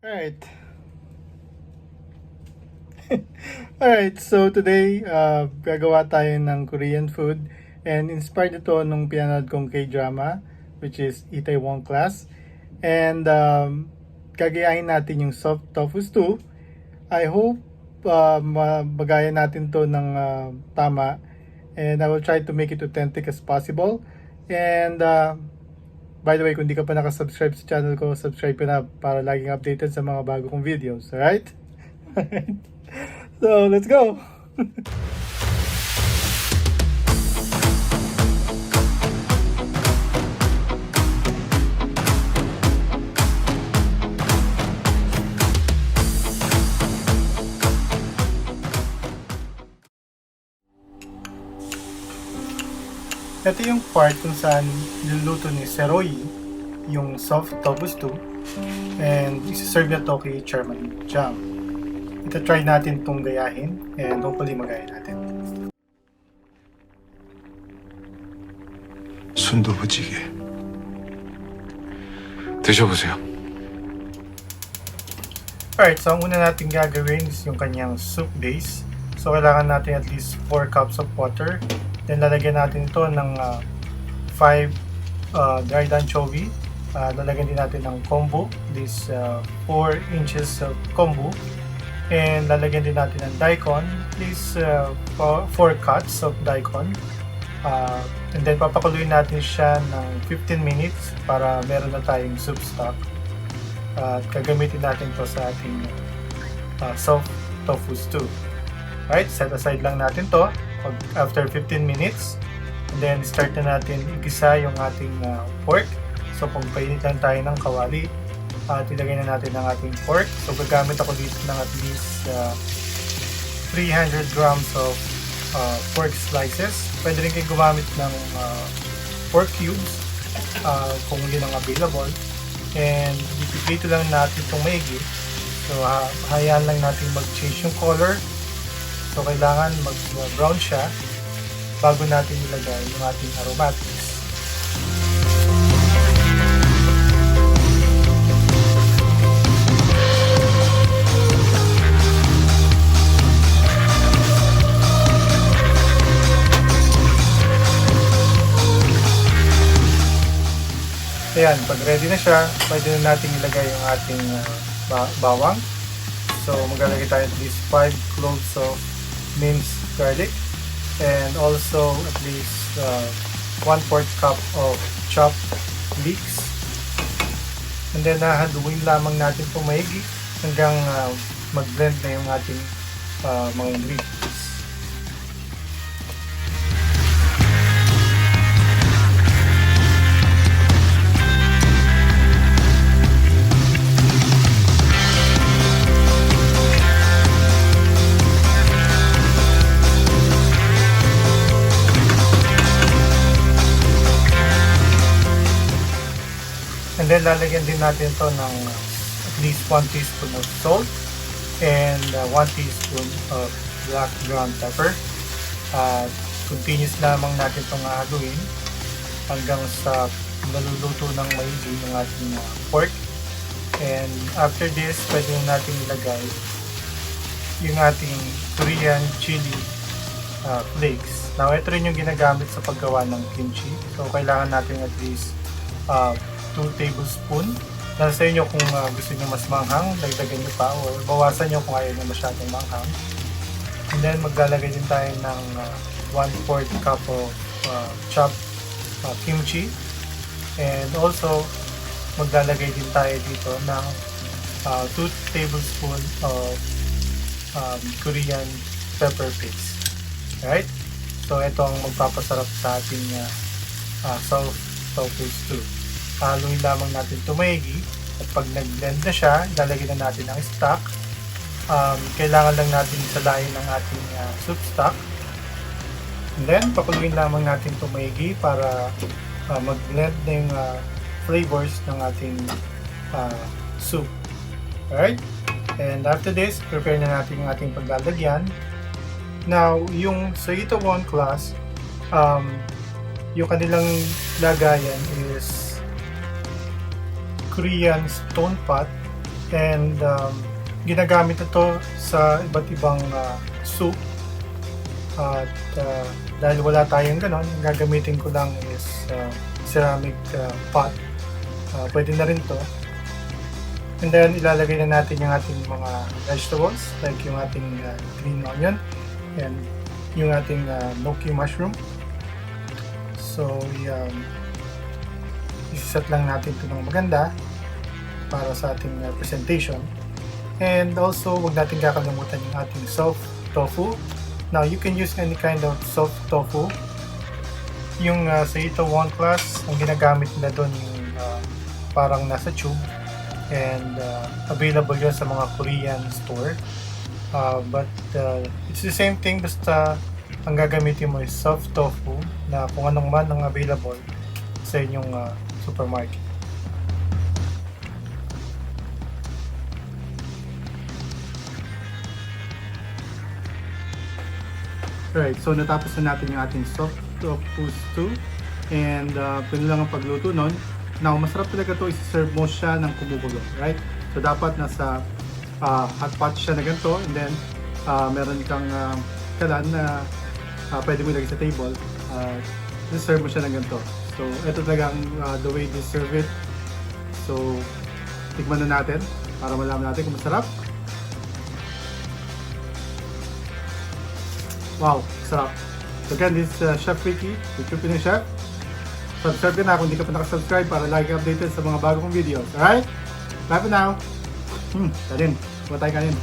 Alright. Alright, so today, gagawa tayo ng Korean food and inspired ito nung pinanood kong K-drama which is Itaewon class. And gagayahin natin yung soft tofu stew. I hope magaya natin to ng tama, and I will try to make it authentic as possible. And by the way, kung di ka pa nakasubscribe sa channel ko, subscribe ka na para laging updated sa mga bago kong videos. Alright? So, let's go! Ito yung part kung saan niluluto ni Seroy yung soft tofu stew, and isi-serve na to kay Chairman Jam. Ita-try natin itong gayahin and hopefully magaya natin. 순두부 찌개 드셔보세요. Alright, so ang una natin gagawin is yung kanyang soup base. So kailangan natin at least 4 cups of water. Then lalagyan natin ito ng 5 dried anchovy. Lalagyan din natin ng kombu, this 4 inches of kombu. And lalagyan din natin ng daikon, this 4 cuts of daikon. And then papakuluin natin siya ng 15 minutes para meron na tayong soup stock. At gagamitin natin to sa ating soft tofu stew. Right, set aside lang natin to after 15 minutes. And then start na natin igisa yung ating pork. So pagpainit lang tayo ng kawali at ilagay na natin ang ating pork. So gagamit ako dito ng at least 300 grams of pork slices. Pwede rin kayo gumamit ng pork cubes kung yun ang available. And ipiprito lang natin itong maigi. So hayaan lang natin mag-change yung color. So kailangan mag-brown siya bago natin ilagay yung ating aromatics. Ayan, pag ready na siya, pwede na natin ilagay yung ating bawang. So maglalagay tayo at least 5 cloves of minced garlic, and also at least 1/4 cup of chopped leeks. And then hahaluin lamang natin itong maigi hanggang mag-blend na yung ating mga ingredients. And then lalagyan din natin ito ng at least 1 teaspoon of salt and 1 teaspoon of black ground pepper. Continuous lamang natin itong haluin hanggang sa naluluto ng maigi ng ating pork. And after this, pwede natin ilagay yung ating Korean chili flakes. Now, ito rin yung ginagamit sa paggawa ng kimchi. So, kailangan natin at least 2 tablespoon. Nasa inyo kung gusto nyo mas manghang, dagdagan nyo pa or bawasan nyo kung ayaw nyo masyadong manghang. And then maglalagay din tayo ng 1/4 cup of chopped kimchi. And also maglalagay din tayo dito ng 2 tablespoon of Korean pepper paste. Alright? So ito ang magpapasarap sa ating soft tofu stew. Haluin lamang natin ito maigi, at pag nag-blend na siya, lalagyan na natin ang stock. Kailangan lang natin salayin ng ating soup stock. And then, pakuluin lamang natin ito maigi para mag-blend na yung flavors ng ating soup. Alright? And after this, prepare na natin yung ating paglalagyan. Now, yung sa Itaewon class, yung kanilang lagayan is Korean stone pot And ginagamit ito sa iba't ibang soup. At dahil wala tayong ganon, gagamitin ko lang is ceramic pot. Pwede na rin to. And then ilalagay na natin yung ating mga vegetables, like yung ating green onion and yung ating gnocchi mushroom. So isiset lang natin ito ng maganda para sa ating presentation. And also, huwag natin kakalimutan yung ating soft tofu. Now, you can use any kind of soft tofu. Yung sa Itaewon class, ang ginagamit nila doon yung parang nasa tube. And available yun sa mga Korean store. But it's the same thing, basta ang gagamitin mo is soft tofu na kung anong man ang available sa inyong supermarket. Alright, so natapos na natin yung ating soft tofu stew and pwede lang ang pagluto nun. Now, masarap talaga ito, isi-serve mo siya ng kumukulo, right? So dapat nasa hot pot siya na ganito and then meron kang kalan na pwede mo ilagay sa table. Isi-serve mo siya ng ganito. So ito talaga the way they serve it. So tikman na natin para malaman natin kung masarap. Wow, sarap. So again, this is Chef Ricky, the Pinoy Chef. Subscribe ka na kung hindi ka pa nakasubscribe para lagi updated sa mga bagong videos. Alright? Bye for now. Kanin. Kumatay kanin.